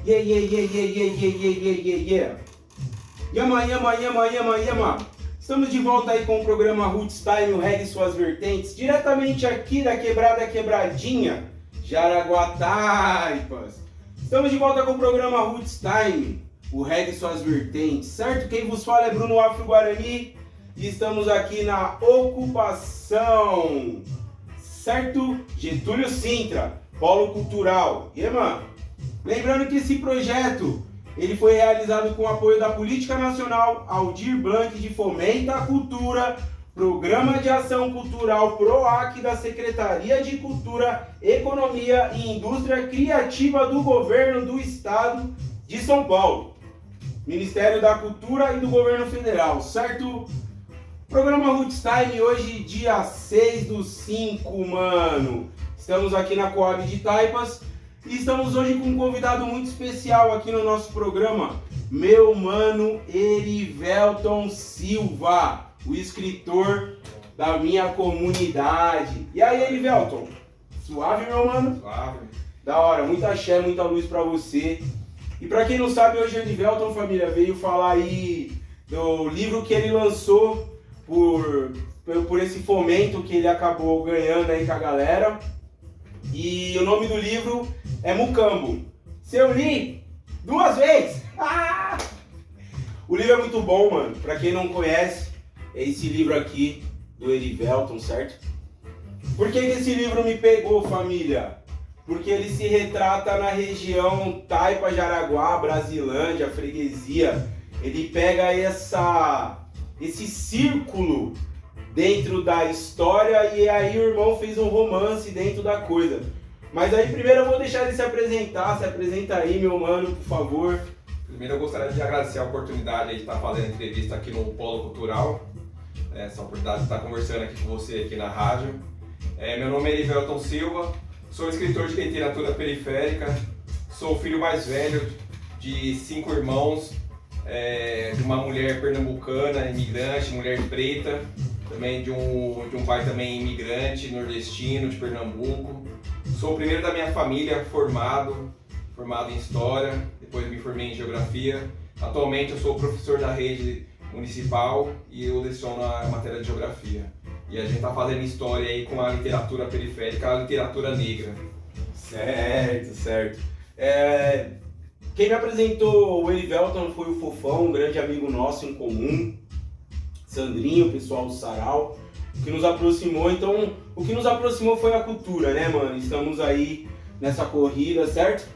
Yeah, yeah, yeah, yeah, yeah, yeah, yeah, yeah, yeah. Yama, yama, yama, yama, yama. Estamos de volta aí com o programa Roots Time, o reggae e suas vertentes, diretamente aqui da Quebrada Quebradinha, Jaraguá Taipas. Estamos de volta com o programa Roots Time, o reggae e suas vertentes, certo? Quem vos fala é Bruno Afro Guarani e estamos aqui na ocupação, certo? Getúlio Sintra, Polo Cultural. E mano, lembrando que esse projeto ele foi realizado com o apoio da Política Nacional Aldir Blanc de Fomento à Cultura, Programa de Ação Cultural PROAC da Secretaria de Cultura, Economia e Indústria Criativa do Governo do Estado de São Paulo, Ministério da Cultura e do Governo Federal, certo? Programa Roots Time, hoje dia 6/5, mano. Estamos aqui na Coab de Taipas. E estamos hoje com um convidado muito especial aqui no nosso programa, meu mano Erivelton Silva, o escritor da minha comunidade. E aí, Erivelton? Suave, meu mano? Suave. Da hora, muita axé, muita luz pra você. E pra quem não sabe, hoje o Erivelton, família, veio falar aí do livro que ele lançou por esse fomento que ele acabou ganhando aí com a galera. E o nome do livro é Mucambo. Se eu li 2 vezes. O livro é muito bom, mano. Pra quem não conhece, é esse livro aqui do Erivelton, certo? Por que esse livro me pegou, família? Porque ele se retrata na região Taipa, Jaraguá, Brasilândia, Freguesia. Ele pega esse círculo dentro da história e aí o irmão fez um romance dentro da coisa. Mas aí primeiro eu vou deixar ele se apresentar. Se apresenta aí, meu mano, por favor. Primeiro eu gostaria de agradecer a oportunidade de estar fazendo entrevista aqui no Polo Cultural. Essa oportunidade de estar conversando aqui com você aqui na rádio. Meu nome é Erivelton Silva, sou escritor de literatura periférica, sou o filho mais velho de 5 irmãos, de uma mulher pernambucana, imigrante, mulher preta, também de um pai também imigrante, nordestino, de Pernambuco. Sou o primeiro da minha família formado em História, depois me formei em Geografia. Atualmente eu sou professor da rede municipal e eu leciono a matéria de Geografia. E a gente está fazendo História aí com a literatura periférica, a literatura negra. Certo, certo. Quem me apresentou o Erivelton foi o Fofão, um grande amigo nosso em comum. Sandrinho, o pessoal do Sarau, que nos aproximou. Então, o que nos aproximou foi a cultura, né, mano? Estamos aí nessa corrida, certo?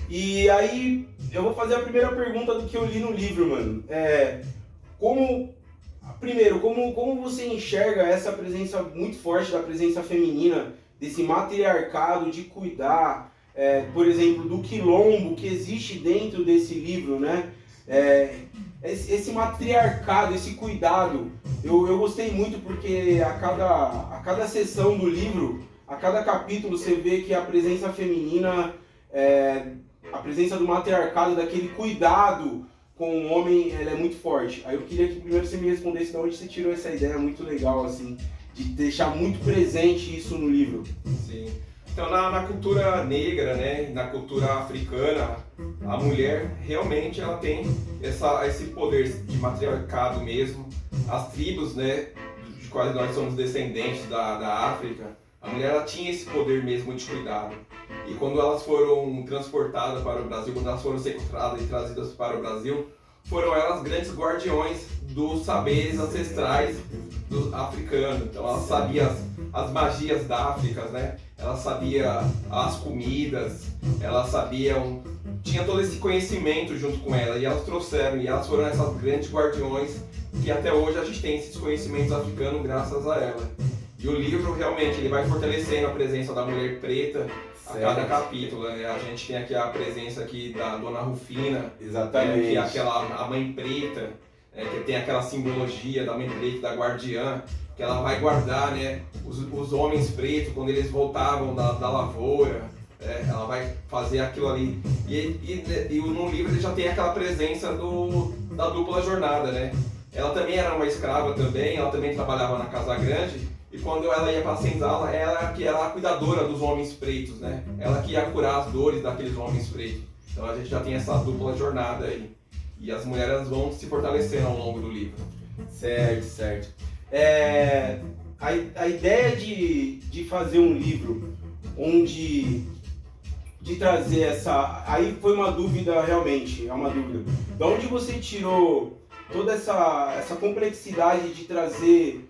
E aí, eu vou fazer a primeira pergunta do que eu li no livro, mano. Como você enxerga essa presença muito forte da presença feminina, desse matriarcado de cuidar, por exemplo, do quilombo que existe dentro desse livro, né? Esse matriarcado, esse cuidado, eu gostei muito porque a cada sessão do livro, a cada capítulo você vê que a presença feminina, a presença do matriarcado, daquele cuidado com o homem, ela é muito forte. Aí eu queria que primeiro você me respondesse de onde você tirou essa ideia muito legal, assim, de deixar muito presente isso no livro. Sim. Então, na cultura negra, né, na cultura africana, a mulher realmente ela tem esse poder de matriarcado mesmo. As tribos, né, de quais nós somos descendentes da África, a mulher ela tinha esse poder mesmo de cuidado. E quando elas foram transportadas para o Brasil, quando elas foram sequestradas e trazidas para o Brasil, foram elas grandes guardiões dos saberes ancestrais do africano. Então elas sabiam as magias da África, né? Elas sabiam as comidas, elas sabiam, tinha todo esse conhecimento junto com ela e elas trouxeram, e elas foram essas grandes guardiões que até hoje a gente tem esses conhecimentos africanos graças a ela. E o livro realmente ele vai fortalecendo a presença da mulher preta a cada capítulo, né? A gente tem aqui a presença aqui da Dona Rufina, exatamente, que é a mãe preta, que tem aquela simbologia da mãe preta, da guardiã, que ela vai guardar, né, os homens pretos quando eles voltavam da lavoura, ela vai fazer aquilo ali. E no livro ele já tem aquela presença da dupla jornada, né? Ela também era uma escrava também, ela também trabalhava na Casa Grande, e quando ela ia para a senzala, ela que era a cuidadora dos homens pretos, né? Ela que ia curar as dores daqueles homens pretos. Então a gente já tem essa dupla jornada aí. E as mulheres vão se fortalecendo ao longo do livro. Certo, certo. A ideia de fazer um livro onde de trazer essa... Aí foi uma dúvida realmente, é uma dúvida. De onde você tirou toda essa complexidade de trazer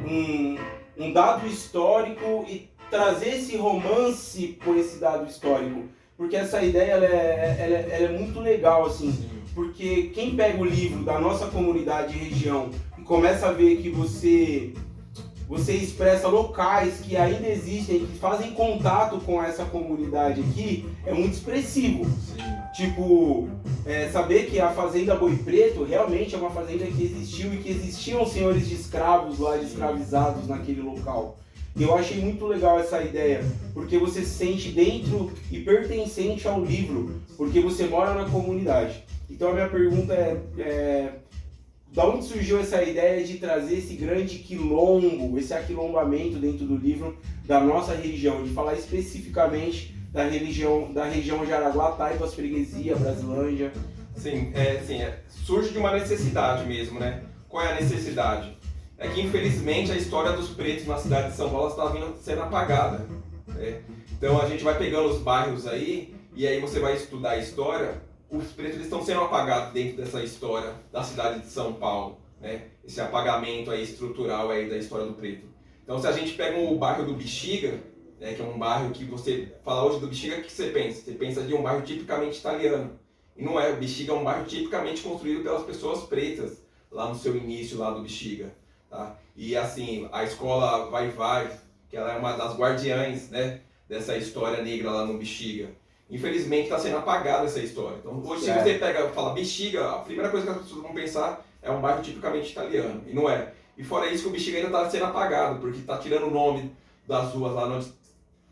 um dado histórico e trazer esse romance por esse dado histórico? Porque essa ideia ela é muito legal, assim, porque quem pega o livro da nossa comunidade e região e começa a ver que você expressa locais que ainda existem, que fazem contato com essa comunidade aqui, é muito expressivo. Sim. Tipo, saber que a Fazenda Boi Preto realmente é uma fazenda que existiu e que existiam senhores de escravos lá, de escravizados naquele local. E eu achei muito legal essa ideia, porque você se sente dentro e pertencente ao livro, porque você mora na comunidade. Então a minha pergunta da onde surgiu essa ideia de trazer esse grande quilombo, esse aquilombamento dentro do livro da nossa região, de falar especificamente da região Jaraguá, Taipas, Freguesia, Brasilândia? Sim, surge de uma necessidade mesmo, né? Qual é a necessidade? É que infelizmente a história dos pretos na cidade de São Paulo está sendo apagada, né? Então a gente vai pegando os bairros aí, e aí você vai estudar a história, os pretos estão sendo apagados dentro dessa história da cidade de São Paulo, né? Esse apagamento aí estrutural aí da história do preto. Então se a gente pega o bairro do Bexiga, né, que é um bairro que você fala hoje do Bexiga, o que você pensa? Você pensa de um bairro tipicamente italiano. E não é, o Bexiga é um bairro tipicamente construído pelas pessoas pretas, lá no seu início lá do Bexiga. Tá? E assim, a escola Vai-Vai, que ela é uma das guardiães, né, dessa história negra lá no Bexiga. Infelizmente está sendo apagada essa história. Então hoje se você fala Bexiga, a primeira coisa que as pessoas vão pensar é um bairro tipicamente italiano. E não é. E fora isso que o Bexiga ainda está sendo apagado, porque está tirando o nome das ruas lá onde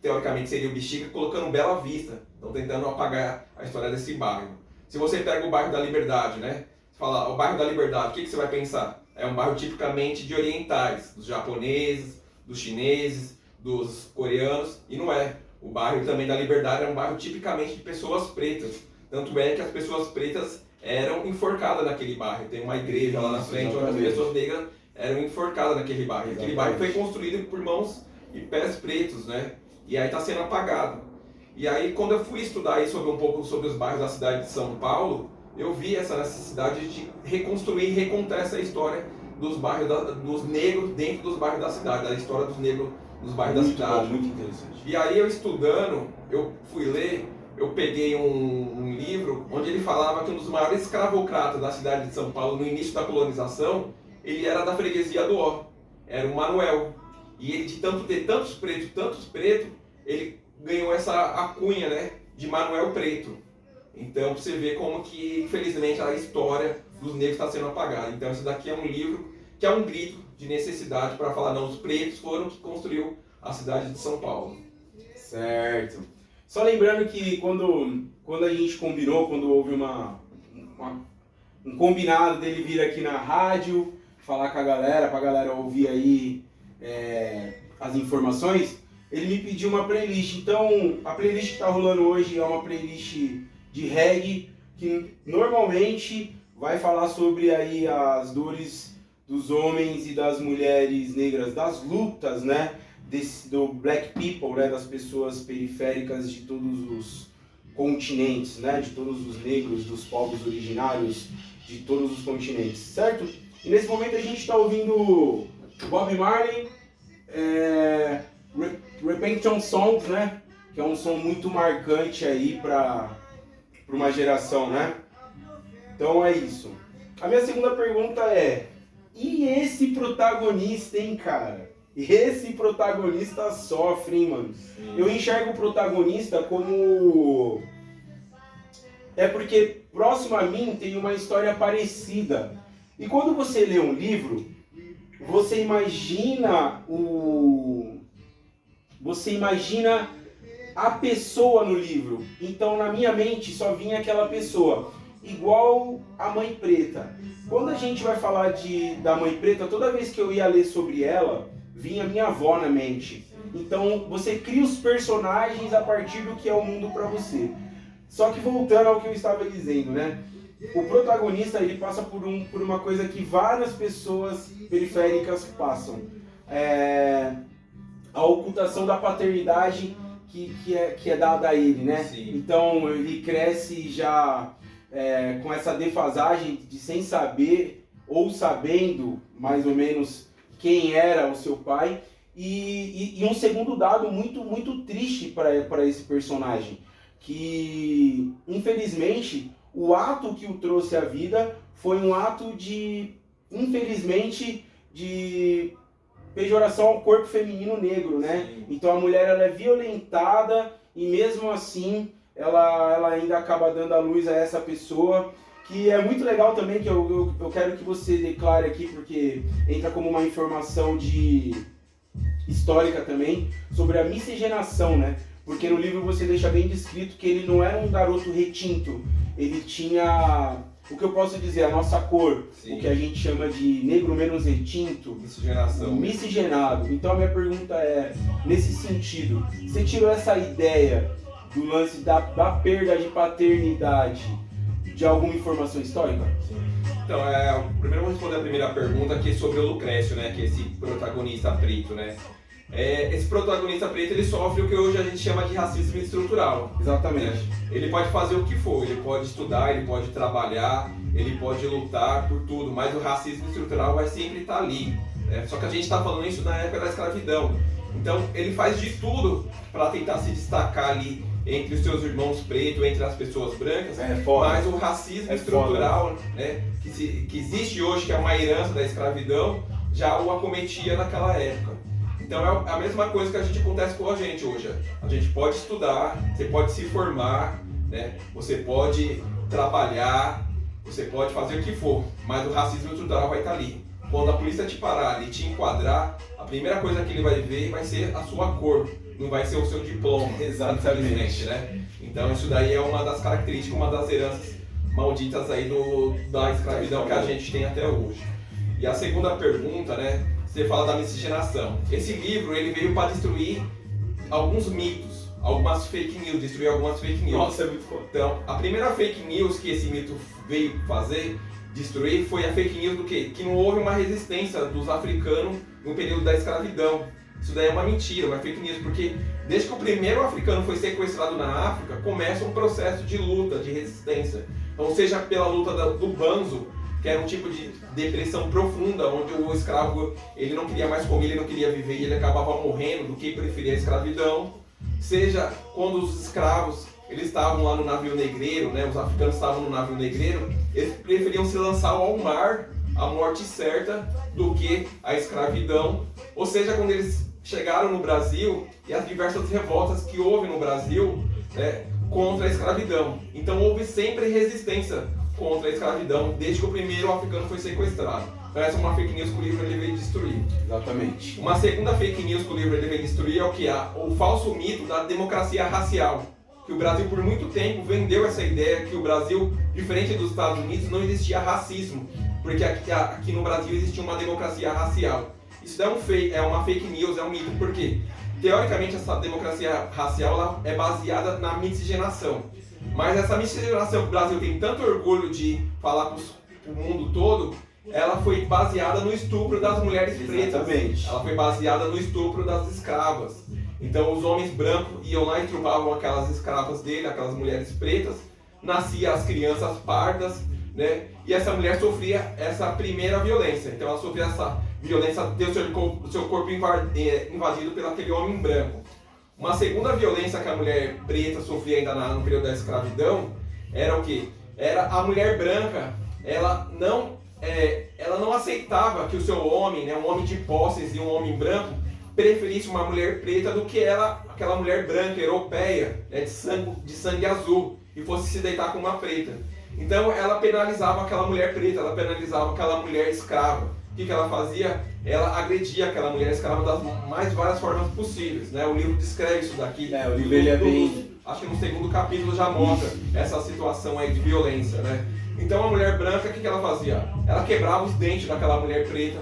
teoricamente seria o Bexiga, colocando Bela Vista. Estão tentando apagar a história desse bairro. Se você pega o bairro da Liberdade, né? Você fala, o bairro da Liberdade, o que você vai pensar? É um bairro tipicamente de orientais, dos japoneses, dos chineses, dos coreanos, e não é. O bairro também da Liberdade é um bairro tipicamente de pessoas pretas. Tanto é que as pessoas pretas eram enforcadas naquele bairro. Tem uma igreja lá na frente onde as pessoas negras eram enforcadas naquele bairro. Aquele bairro foi construído por mãos e pés pretos, né? E aí está sendo apagado. E aí quando eu fui estudar aí um pouco sobre os bairros da cidade de São Paulo, eu vi essa necessidade de reconstruir e recontar essa história dos bairros dos negros dentro dos bairros da cidade, da história dos negros nos bairros da cidade. Muito interessante. E aí eu estudando, eu fui ler, eu peguei um livro onde ele falava que um dos maiores escravocratas da cidade de São Paulo no início da colonização, ele era da freguesia do Ó, era o Manuel. E ele, de tanto ter tantos pretos, ele ganhou essa alcunha, né, de Manuel Preto. Então você vê como que, infelizmente, a história dos negros está sendo apagada. Então esse daqui é um livro que é um grito de necessidade para falar, não, os pretos foram que construiu a cidade de São Paulo. Certo. Só lembrando que quando a gente combinou, quando houve um combinado dele vir aqui na rádio, falar com a galera, para a galera ouvir aí as informações, ele me pediu uma playlist. Então, a playlist que está rolando hoje é uma playlist de reggae, que normalmente vai falar sobre aí as dores dos homens e das mulheres negras, das lutas, né, do black people, né, das pessoas periféricas de todos os continentes, né, de todos os negros, dos povos originários de todos os continentes, certo? E nesse momento a gente está ouvindo Bob Marley, Repentance Songs, né, que é um som muito marcante aí para uma geração, né? Então é isso. A minha segunda pergunta é: e esse protagonista, hein, cara? Esse protagonista sofre, hein, mano? Sim. Eu enxergo o protagonista como... porque próximo a mim tem uma história parecida. E quando você lê um livro, você imagina a pessoa no livro. Então na minha mente só vinha aquela pessoa. Igual a Mãe Preta. Quando a gente vai falar da Mãe Preta, toda vez que eu ia ler sobre ela, vinha minha avó na mente. Então você cria os personagens a partir do que é o mundo para você. Só que voltando ao que eu estava dizendo, né? O protagonista ele passa por uma coisa que várias pessoas periféricas passam. A ocultação da paternidade que é dada a ele, né? Sim. Então ele cresce já com essa defasagem de sem saber ou sabendo mais ou menos quem era o seu pai. E um segundo dado muito, muito triste para esse personagem, que infelizmente o ato que o trouxe à vida foi um ato infelizmente, de pejoração ao corpo feminino negro, né? Sim. Então a mulher ela é violentada e mesmo assim ela ainda acaba dando a luz a essa pessoa, que é muito legal também, que eu quero que você declare aqui, porque entra como uma informação histórica também, sobre a miscigenação, né? Porque no livro você deixa bem descrito que ele não era um garoto retinto, ele tinha, o que eu posso dizer, a nossa cor, Sim. o que a gente chama de negro menos retinto, miscigenado. Então a minha pergunta é, nesse sentido, você tirou essa ideia do lance da perda de paternidade de alguma informação histórica? Então, primeiro eu vou responder a primeira pergunta, que é sobre o Lucrécio, né? Que é esse protagonista preto, né? Esse protagonista preto, ele sofre o que hoje a gente chama de racismo estrutural. Exatamente. Né? Ele pode fazer o que for, ele pode estudar, ele pode trabalhar, ele pode lutar por tudo, mas o racismo estrutural vai sempre estar ali. Né? Só que a gente está falando isso na época da escravidão. Então, ele faz de tudo para tentar se destacar ali entre os seus irmãos pretos, entre as pessoas brancas, mas o racismo estrutural, né, que existe hoje, que é uma herança da escravidão, já o acometia naquela época. Então é a mesma coisa que a gente acontece com a gente hoje. A gente pode estudar, você pode se formar, né, você pode trabalhar, você pode fazer o que for, mas o racismo estrutural vai estar ali. Quando a polícia te parar e te enquadrar, a primeira coisa que ele vai ver vai ser a sua cor, não vai ser o seu diploma. Exatamente, né? Então isso daí é uma das características, uma das heranças malditas aí da escravidão que a gente tem até hoje. E a segunda pergunta, né? Você fala da miscigenação. Esse livro ele veio para destruir alguns mitos, algumas fake news, destruir algumas fake news. Nossa, é muito foda. Então, a primeira fake news que esse mito veio destruir foi a fake news do quê? Que não houve uma resistência dos africanos no período da escravidão. Isso daí é uma mentira, uma fake news, porque desde que o primeiro africano foi sequestrado na África, começa um processo de luta, de resistência. Então, seja pela luta do banzo, que era um tipo de depressão profunda, onde o escravo ele não queria mais comer, ele não queria viver e ele acabava morrendo do que preferia a escravidão. Seja quando os escravos eles estavam lá no navio negreiro, né, os africanos estavam no navio negreiro, eles preferiam se lançar ao mar, a morte certa, do que a escravidão. Ou seja, quando eles chegaram no Brasil e as diversas revoltas que houve no Brasil, né, contra a escravidão. Então houve sempre resistência contra a escravidão, desde que o primeiro africano foi sequestrado. Então essa é uma fake news que o livro ele veio destruir. Exatamente. Uma segunda fake news que o livro ele veio destruir é o que? O falso mito da democracia racial. Que o Brasil por muito tempo vendeu essa ideia que o Brasil, diferente dos Estados Unidos, não existia racismo. Porque aqui no Brasil existia uma democracia racial. Isso é uma fake news, é um mito. Por quê? Teoricamente essa democracia racial ela é baseada na miscigenação. Mas essa miscigenação que o Brasil tem tanto orgulho de falar para o mundo todo, ela foi baseada no estupro das mulheres pretas. Exatamente. Ela foi baseada no estupro das escravas. Então os homens brancos iam lá e estupravam aquelas escravas dele, aquelas mulheres pretas, nasciam as crianças pardas, né? E essa mulher sofria essa primeira violência. Então ela sofria essa violência, ter o seu corpo invadido pelo aquele homem branco. Uma segunda violência que a mulher preta sofria ainda no período da escravidão era o quê? Era a mulher branca, ela não aceitava que o seu homem, né, um homem de posses e um homem branco, preferisse uma mulher preta do que aquela mulher branca, europeia, né, de sangue azul, e fosse se deitar com uma preta. Então ela penalizava aquela mulher preta, ela penalizava aquela mulher escrava. O que ela fazia? Ela agredia aquela mulher escrava das mais várias formas possíveis, né? O livro descreve isso daqui. O livro ele é bem... Acho que no segundo capítulo já mostra essa situação aí de violência, né? Então a mulher branca, o que ela fazia? Ela quebrava os dentes daquela mulher preta,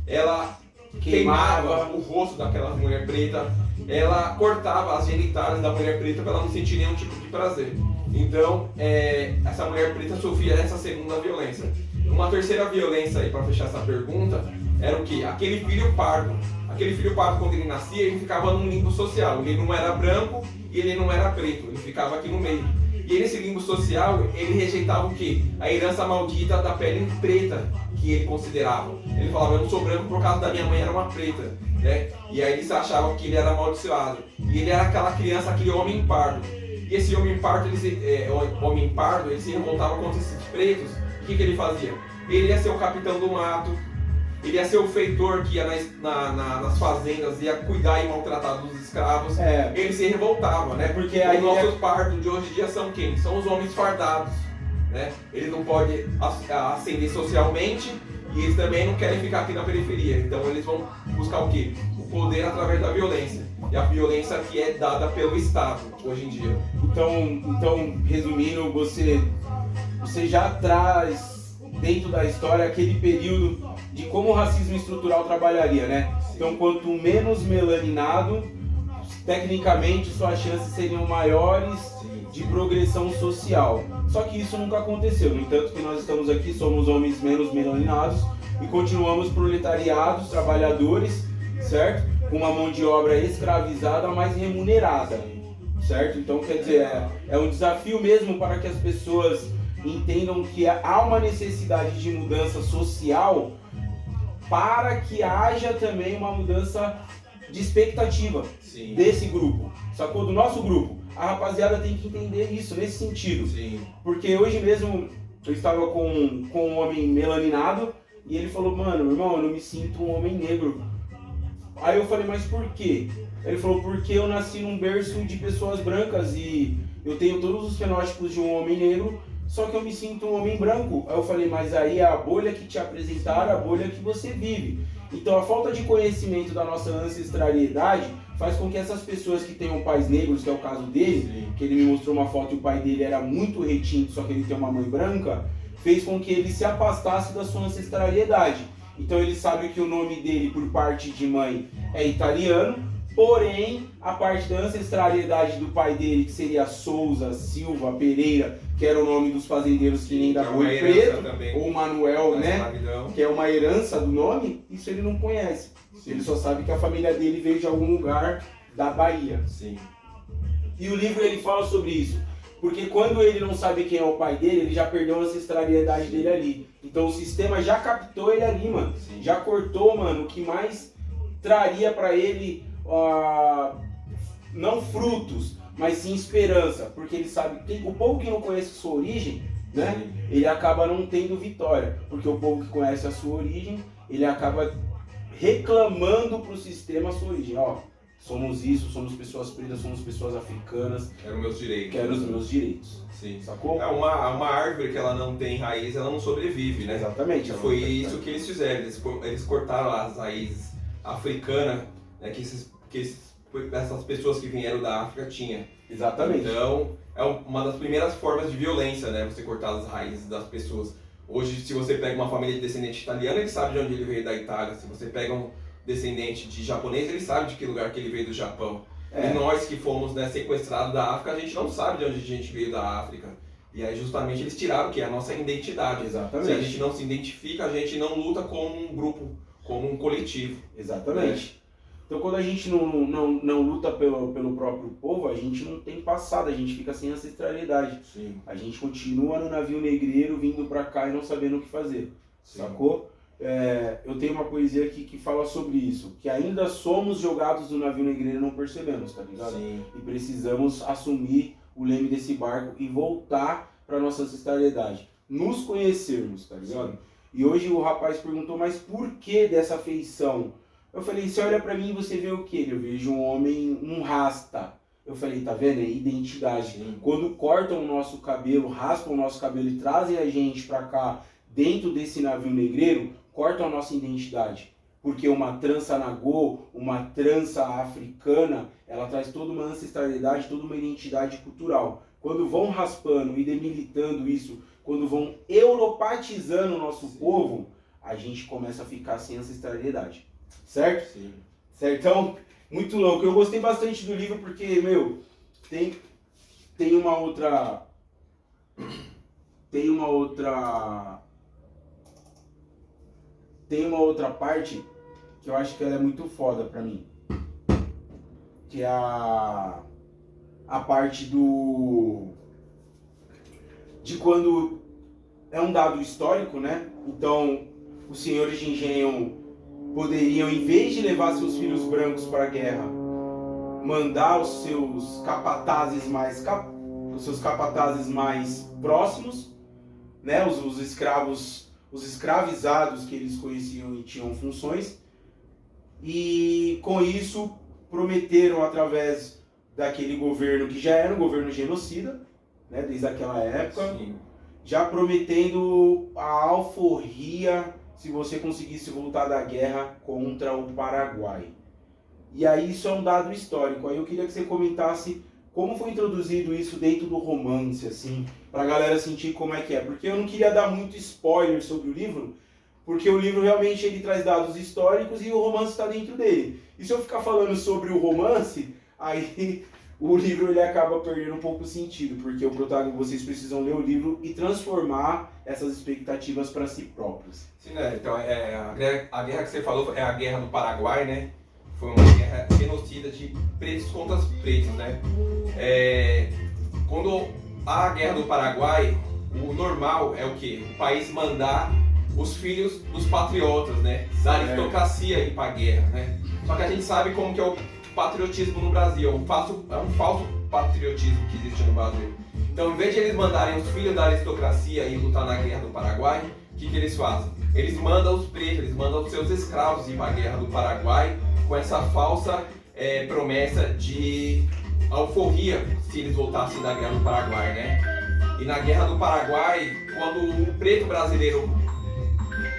ela queimava o rosto daquela mulher preta, ela cortava as genitálias da mulher preta para ela não sentir nenhum tipo de prazer. Então, essa mulher preta sofria essa segunda violência. Uma terceira violência, aí para fechar essa pergunta, era o quê? Aquele filho pardo. Aquele filho pardo, quando ele nascia, ele ficava num limbo social. Ele não era branco e ele não era preto, ele ficava aqui no meio. E nesse limbo social, ele rejeitava o quê? A herança maldita da pele preta, que ele considerava. Ele falava, eu não sou branco por causa da minha mãe era uma preta, né? E aí eles achavam que ele era amaldiçoado. E ele era aquela criança, aquele homem pardo. E esse homem pardo, ele se revoltava contra esses pretos. O que ele fazia? Ele ia ser o capitão do mato, ele ia ser o feitor que ia nas fazendas, ia cuidar e maltratar dos escravos. Ele se revoltava, né? Porque os nossos pardos de hoje em dia são quem? São os homens fardados, né? Eles não podem ascender socialmente e eles também não querem ficar aqui na periferia. Então eles vão buscar o quê? O poder através da violência. E a violência que é dada pelo Estado hoje em dia. Então resumindo, você já traz dentro da história aquele período de como o racismo estrutural trabalharia, né? Sim. Então, quanto menos melaninado, tecnicamente suas chances seriam maiores de progressão social. Só que isso nunca aconteceu. No entanto, que nós estamos aqui, somos homens menos melaninados e continuamos proletariados, trabalhadores, certo? Com uma mão de obra escravizada, mas remunerada, certo? Então, quer dizer, é um desafio mesmo para que as pessoas entendam que há uma necessidade de mudança social para que haja também uma mudança de expectativa desse grupo, sacou? Do nosso grupo. A rapaziada tem que entender isso, nesse sentido. Sim. Porque hoje mesmo eu estava com um homem melaninado e ele falou, mano, meu irmão, eu não me sinto um homem negro. Aí eu falei, mas por quê? Ele falou, porque eu nasci num berço de pessoas brancas e eu tenho todos os fenótipos de um homem negro, só que eu me sinto um homem branco. Aí eu falei, mas aí é a bolha que te apresentaram, a bolha que você vive. Então a falta de conhecimento da nossa ancestralidade faz com que essas pessoas que tenham pais negros, que é o caso dele, que ele me mostrou uma foto e o pai dele era muito retinto, só que ele tem uma mãe branca, fez com que ele se afastasse da sua ancestralidade. Então ele sabe que o nome dele por parte de mãe é italiano, porém a parte da ancestralidade do pai dele, que seria Souza, Silva, Pereira, que era o nome dos fazendeiros que nem da Boi Preto, ou Manuel, né? Que é uma herança do nome, isso ele não conhece. Sim. Ele só sabe que a família dele veio de algum lugar da Bahia. Sim. E o livro ele fala sobre isso. Porque quando ele não sabe quem é o pai dele, ele já perdeu a ancestralidade dele ali. Então o sistema já captou ele ali, mano. Sim. Já cortou, mano, o que mais traria pra ele, não frutos, mas sim esperança. Porque ele sabe que o povo que não conhece sua origem, né? Sim. Ele acaba não tendo vitória. Porque o povo que conhece a sua origem, ele acaba reclamando pro sistema a sua origem. Ó, somos isso, somos pessoas pretas, somos pessoas africanas. Quero meus direitos. Quero os meus direitos. Sim. Sacou? É uma árvore que ela não tem raiz, ela não sobrevive, né? Exatamente. Foi isso que eles fizeram. Eles cortaram as raízes africanas, né, que essas pessoas que vieram da África tinham. Exatamente. Então, é uma das primeiras formas de violência, né? Você cortar as raízes das pessoas. Hoje, se você pega uma família de descendente italiano, ele sabe de onde ele veio da Itália. Se você pega um descendente de japonês, ele sabe de que lugar que ele veio do Japão. E nós que fomos, né, sequestrados da África, a gente não sabe de onde a gente veio da África. E aí justamente eles tiraram o que é a nossa identidade. Exatamente. Se a gente não se identifica, a gente não luta como um grupo, como um coletivo. Exatamente. Então quando a gente não luta pelo próprio povo, a gente não tem passado, a gente fica sem ancestralidade. Sim. A gente continua no navio negreiro vindo pra cá e não sabendo o que fazer. Sim. Sacou? Eu tenho uma poesia aqui que fala sobre isso, que ainda somos jogados no navio negreiro e não percebemos, tá ligado? Sim. E precisamos assumir o leme desse barco e voltar para nossa ancestralidade, nos conhecermos, tá ligado? Sim. E hoje o rapaz perguntou, mas por que dessa feição? Eu falei, você olha pra mim e você vê o quê? Eu vejo um homem, um rasta. Eu falei, tá vendo? É identidade. Sim. Quando cortam o nosso cabelo, raspam o nosso cabelo e trazem a gente pra cá, dentro desse navio negreiro, cortam a nossa identidade. Porque uma trança nagô, uma trança africana, ela traz toda uma ancestralidade, toda uma identidade cultural. Quando vão raspando e demilitando isso, quando vão europatizando o nosso povo, a gente começa a ficar sem ancestralidade. Certo? Sim. Certo? Então, muito louco. Eu gostei bastante do livro porque, meu, tem uma outra tem uma outra parte que eu acho que ela é muito foda pra mim, que é a parte de quando é um dado histórico, né? Então, os senhores de engenho poderiam, em vez de levar seus filhos brancos para a guerra, mandar os seus capatazes mais próximos, né? Os escravos, os escravizados que eles conheciam e tinham funções, e com isso prometeram, através daquele governo que já era um governo genocida, né? Desde aquela época. Sim. Já prometendo a alforria se você conseguisse voltar da guerra contra o Paraguai. E aí isso é um dado histórico. Aí eu queria que você comentasse como foi introduzido isso dentro do romance, assim, pra galera sentir como é que é. Porque eu não queria dar muito spoiler sobre o livro, porque o livro realmente ele traz dados históricos e o romance está dentro dele. E se eu ficar falando sobre o romance, aí o livro ele acaba perdendo um pouco o sentido, porque o protagonista, vocês precisam ler o livro e transformar essas expectativas para si próprios. Sim, né? Então, a guerra que você falou é a Guerra do Paraguai, né? Foi uma guerra genocida de pretos contra pretos, né? Quando a Guerra do Paraguai, o normal é o quê? O país mandar os filhos dos patriotas, né? Da aristocracia ir para a guerra, né? Só que a gente sabe como que é o patriotismo no Brasil, é um falso patriotismo que existe no Brasil. Então, em vez de eles mandarem os filhos da aristocracia ir lutar na Guerra do Paraguai, o que eles fazem? Eles mandam os pretos, eles mandam os seus escravos ir para a Guerra do Paraguai com essa falsa promessa de alforria se eles voltassem da Guerra do Paraguai, né? E na Guerra do Paraguai, quando o preto brasileiro...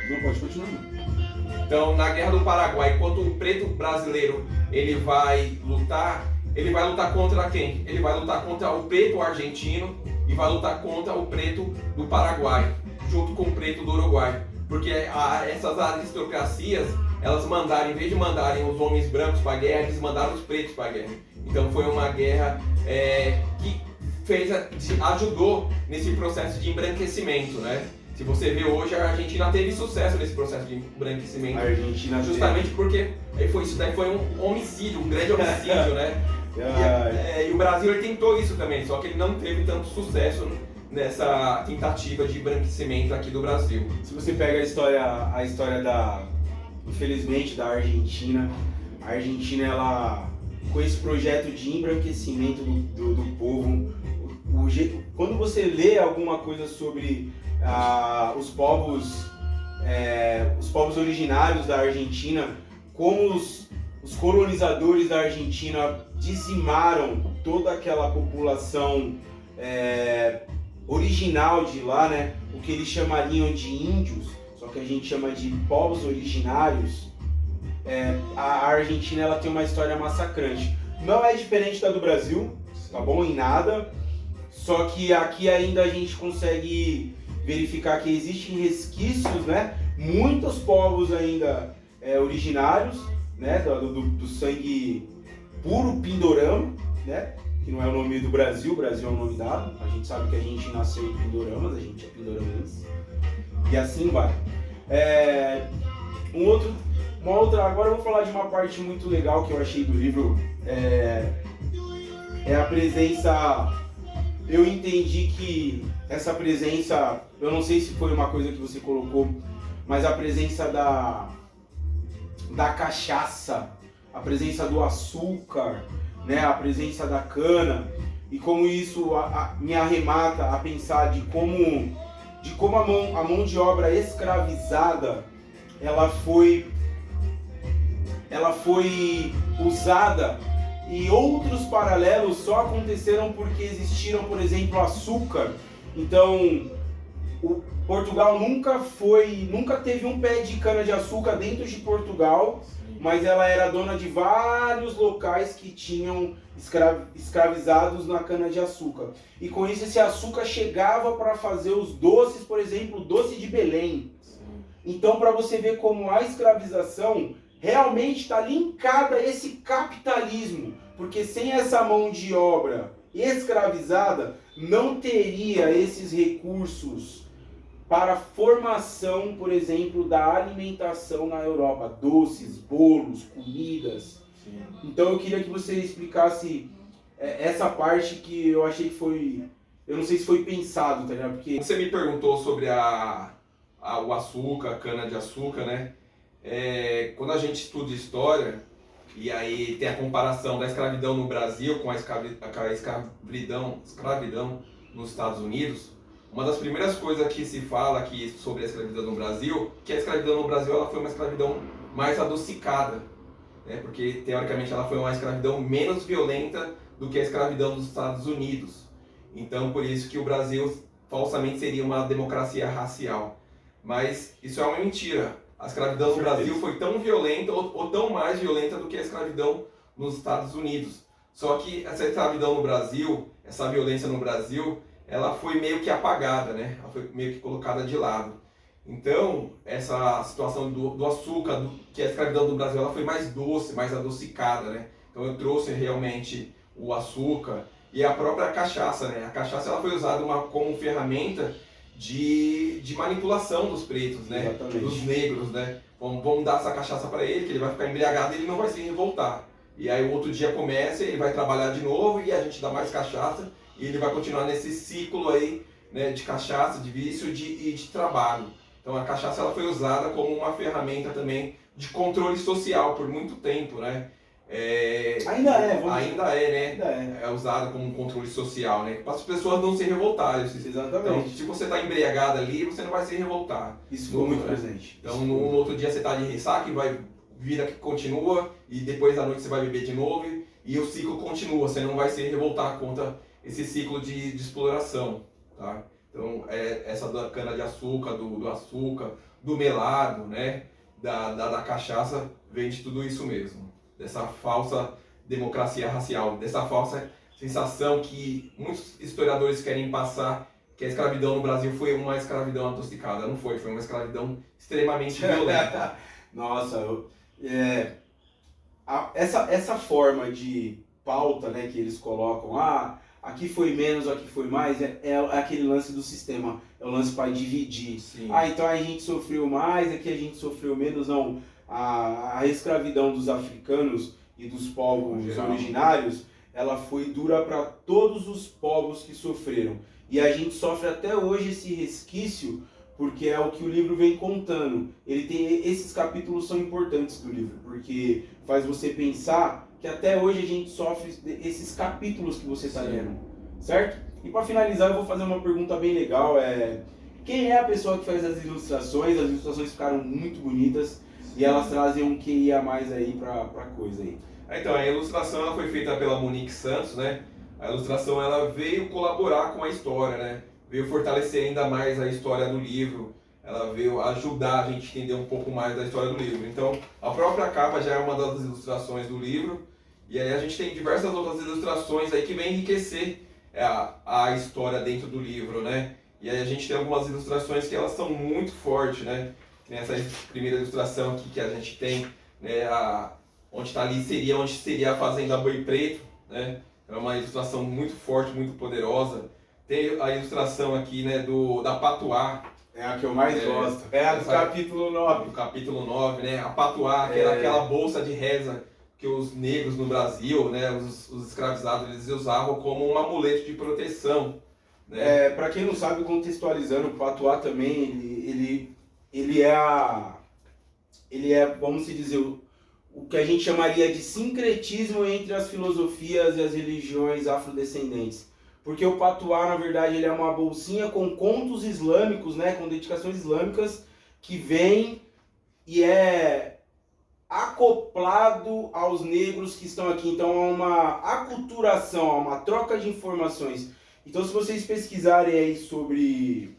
Não, pode continuar. Então, na Guerra do Paraguai, quando o preto brasileiro ele vai lutar contra quem? Ele vai lutar contra o preto argentino e vai lutar contra o preto do Paraguai, junto com o preto do Uruguai. Porque essas aristocracias, elas mandaram, em vez de mandarem os homens brancos para a guerra, eles mandaram os pretos para a guerra. Então foi uma guerra que ajudou nesse processo de embranquecimento, né? Se você vê hoje, a Argentina teve sucesso nesse processo de embranquecimento. A Argentina justamente porque isso daí foi um homicídio, um grande homicídio, né? E o Brasil ele tentou isso também, só que ele não teve tanto sucesso nessa tentativa de embranquecimento aqui do Brasil. Se você pega a história infelizmente, da Argentina, a Argentina, ela, com esse projeto de embranquecimento do povo, quando você lê alguma coisa sobre os povos originários da Argentina, como os colonizadores da Argentina dizimaram toda aquela população original de lá, né? O que eles chamariam de índios, só que a gente chama de povos originários. A Argentina ela tem uma história massacrante. Não é diferente da do Brasil, tá bom? Em nada. Só que aqui ainda a gente consegue verificar que existem resquícios, né? Muitos povos ainda originários, né? Do sangue puro pindorama, né? Que não é o nome do Brasil, o Brasil é um nome dado. A gente sabe que a gente nasceu em Pindoramas, a gente é pindoramense. E assim vai. Agora eu vou falar de uma parte muito legal que eu achei do livro. É a presença. Eu entendi que essa presença, eu não sei se foi uma coisa que você colocou, mas a presença da cachaça, a presença do açúcar, né, a presença da cana, e como isso me arremata a pensar de como a mão de obra escravizada ela foi usada, e outros paralelos só aconteceram porque existiram, por exemplo, açúcar. Então, Portugal nunca teve um pé de cana-de-açúcar dentro de Portugal, mas ela era dona de vários locais que tinham escravizados na cana-de-açúcar. E com isso esse açúcar chegava para fazer os doces, por exemplo, o doce de Belém. Então, para você ver como a escravização realmente está linkada a esse capitalismo, porque sem essa mão de obra escravizada, não teria esses recursos para a formação, por exemplo, da alimentação na Europa, doces, bolos, comidas. Sim. Então eu queria que você explicasse essa parte que eu achei que foi, eu não sei se foi pensado, tá ligado? Porque Você me perguntou sobre o açúcar, a cana-de-açúcar, né? Quando a gente estuda história, e aí tem a comparação da escravidão no Brasil com a escravidão nos Estados Unidos, uma das primeiras coisas que se fala aqui sobre a escravidão no Brasil, que a escravidão no Brasil ela foi uma escravidão mais adocicada, né? Porque teoricamente ela foi uma escravidão menos violenta do que a escravidão dos Estados Unidos. Então por isso que o Brasil falsamente seria uma democracia racial. Mas isso é uma mentira. A escravidão no Brasil foi tão violenta ou tão mais violenta do que a escravidão nos Estados Unidos. Só que essa escravidão no Brasil, essa violência no Brasil, ela foi meio que apagada, né? Ela foi meio que colocada de lado. Então, essa situação do açúcar, que a escravidão do Brasil, ela foi mais doce, mais adocicada, né? Então eu trouxe realmente o açúcar e a própria cachaça, né? A cachaça ela foi usada como ferramenta de manipulação dos pretos, né? Exatamente. Dos negros, né? Vamos dar essa cachaça para ele, que ele vai ficar embriagado e ele não vai se revoltar. E aí o outro dia começa, ele vai trabalhar de novo e a gente dá mais cachaça e ele vai continuar nesse ciclo aí, né, de cachaça, de vício e de trabalho. Então a cachaça ela foi usada como uma ferramenta também de controle social por muito tempo, né? Ainda é, né? Ainda é usada como um controle social, né? Para as pessoas não se revoltarem. Exatamente. Então, se você está embriagado ali, você não vai se revoltar. Isso ficou muito presente. Então, no outro dia você está de ressaca e vai vida que continua, e depois da noite você vai beber de novo, e o ciclo continua. Você não vai se revoltar contra esse ciclo de exploração, tá? Então, essa da cana-de-açúcar, do açúcar, do melado, né? Da cachaça, vem de tudo isso mesmo. Dessa falsa democracia racial, dessa falsa sensação que muitos historiadores querem passar que a escravidão no Brasil foi uma escravidão adocicada. Não foi, foi uma escravidão extremamente violenta. Nossa, essa forma de pauta, né, que eles colocam, aqui foi menos, aqui foi mais, é aquele lance do sistema, é o lance para dividir. Sim. Então a gente sofreu mais, aqui a gente sofreu menos, não. A escravidão dos africanos e dos povos originários, ela foi dura para todos os povos que sofreram. E a gente sofre até hoje esse resquício, porque é o que o livro vem contando. Esses capítulos são importantes do livro, porque faz você pensar que até hoje a gente sofre esses capítulos que você está lendo, certo? E para finalizar, eu vou fazer uma pergunta bem legal. Quem é a pessoa que faz as ilustrações? As ilustrações ficaram muito bonitas. E elas trazem um QI a mais aí pra coisa aí. Então, a ilustração ela foi feita pela Monique Santos, né? A ilustração ela veio colaborar com a história, né? Veio fortalecer ainda mais a história do livro. Ela veio ajudar a gente a entender um pouco mais da história do livro. Então, a própria capa já é uma das ilustrações do livro. E aí a gente tem diversas outras ilustrações aí que vêm enriquecer a história dentro do livro, né? E aí a gente tem algumas ilustrações que elas são muito fortes, né? Nessa primeira ilustração aqui que a gente tem, né, onde está ali onde seria a Fazenda Boi Preto, né? É uma ilustração muito forte, muito poderosa. Tem a ilustração aqui, né, da Patuá. É a que eu mais gosto. É a do capítulo 9. Do capítulo 9, né? A Patuá, que era aquela bolsa de reza que os negros no Brasil, né, os escravizados, eles usavam como um amuleto de proteção, né? Para quem não sabe, contextualizando, o Patuá também, ele é, vamos dizer, o que a gente chamaria de sincretismo entre as filosofias e as religiões afrodescendentes. Porque o Patuá, na verdade, ele é uma bolsinha com contos islâmicos, né, com dedicações islâmicas, que vem e é acoplado aos negros que estão aqui. Então é uma aculturação, é uma troca de informações. Então se vocês pesquisarem aí sobre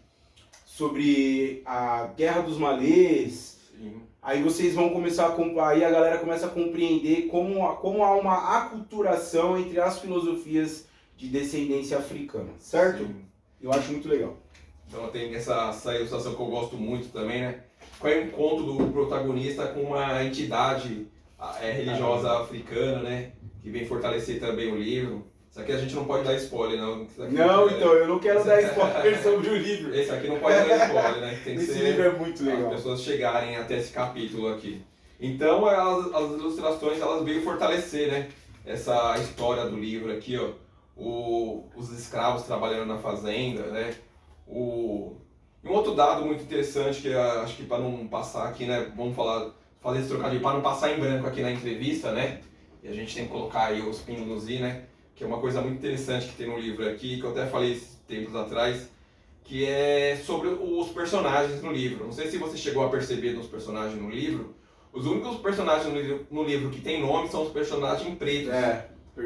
a Guerra dos Malês, sim, aí vocês vão começar aí a galera começa a compreender como há uma aculturação entre as filosofias de descendência africana, certo? Sim. Eu acho muito legal. Então tem essa ilustração que eu gosto muito também, né? Qual é o encontro do protagonista com uma entidade religiosa africana, né? Que vem fortalecer também o livro. Isso aqui a gente não pode dar spoiler, não. Não, então, eu não quero dar spoiler sobre o livro. Esse aqui não pode dar spoiler, né? Tem que Esse ser livro é muito legal. as pessoas chegarem até esse capítulo aqui. Então, as ilustrações, elas veio fortalecer, né? Essa história do livro aqui, ó. Os escravos trabalhando na fazenda, né? E um outro dado muito interessante, que acho que para não passar aqui, né? Vamos fazer esse trocadilho, para não passar em branco aqui na entrevista, né? E a gente tem que colocar aí os pingos nos i, né? Que é uma coisa muito interessante que tem no livro aqui, que eu até falei tempos atrás, que é sobre os personagens no livro. Não sei se você chegou a perceber nos personagens no livro, os únicos personagens no livro que tem nome são os personagens pretos.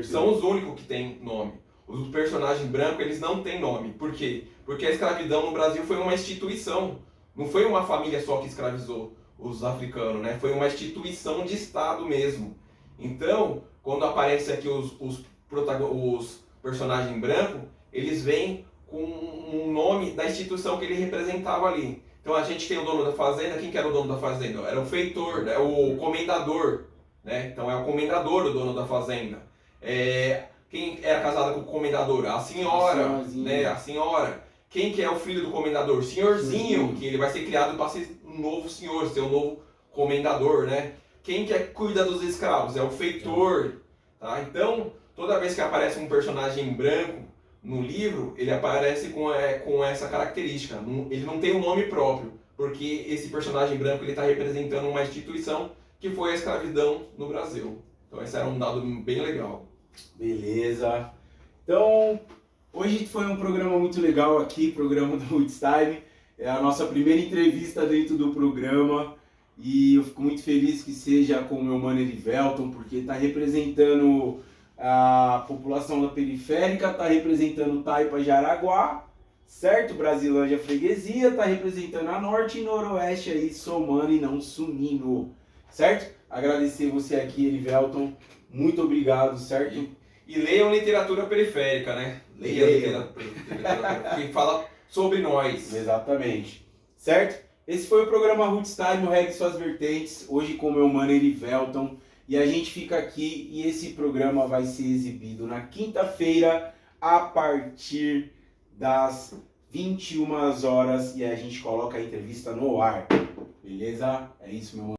São os únicos que têm nome. Os personagens brancos, eles não têm nome. Por quê? Porque a escravidão no Brasil foi uma instituição. Não foi uma família só que escravizou os africanos, né? Foi uma instituição de Estado mesmo. Então, quando aparece aqui os personagens brancos, eles vêm com um nome da instituição que ele representava ali. Então a gente tem o dono da fazenda. Quem que era o dono da fazenda? Era o feitor, né? O comendador, né? Então é o comendador o dono da fazenda. Quem era casada com o comendador? A senhora, né? A senhora. Quem que é o filho do comendador? Senhorzinho, que ele vai ser criado para ser um novo senhor, ser um novo comendador, né? Quem que cuida dos escravos? É o feitor, tá? Então, toda vez que aparece um personagem branco no livro, ele aparece com essa característica. Ele não tem um nome próprio, porque esse personagem branco ele está representando uma instituição que foi a escravidão no Brasil. Então, esse era um dado bem legal. Beleza. Então, hoje foi um programa muito legal aqui, programa do Roots Time. É a nossa primeira entrevista dentro do programa. E eu fico muito feliz que seja com o meu mano Erivelton, porque está representando a população da periférica, está representando Taipa Jaraguá, certo? Brasilândia Freguesia, está representando a Norte e Noroeste aí, somando e não sumindo, certo? Agradecer você aqui, Erivelton, muito obrigado, certo? E leiam literatura periférica, né? Leiam literatura que fala sobre nós. Exatamente, certo? Esse foi o programa Roots Time, o Reggae Suas Vertentes, hoje com o meu mano Erivelton. E a gente fica aqui e esse programa vai ser exibido na quinta-feira a partir das 21 horas e a gente coloca a entrevista no ar. Beleza? É isso, meu mano.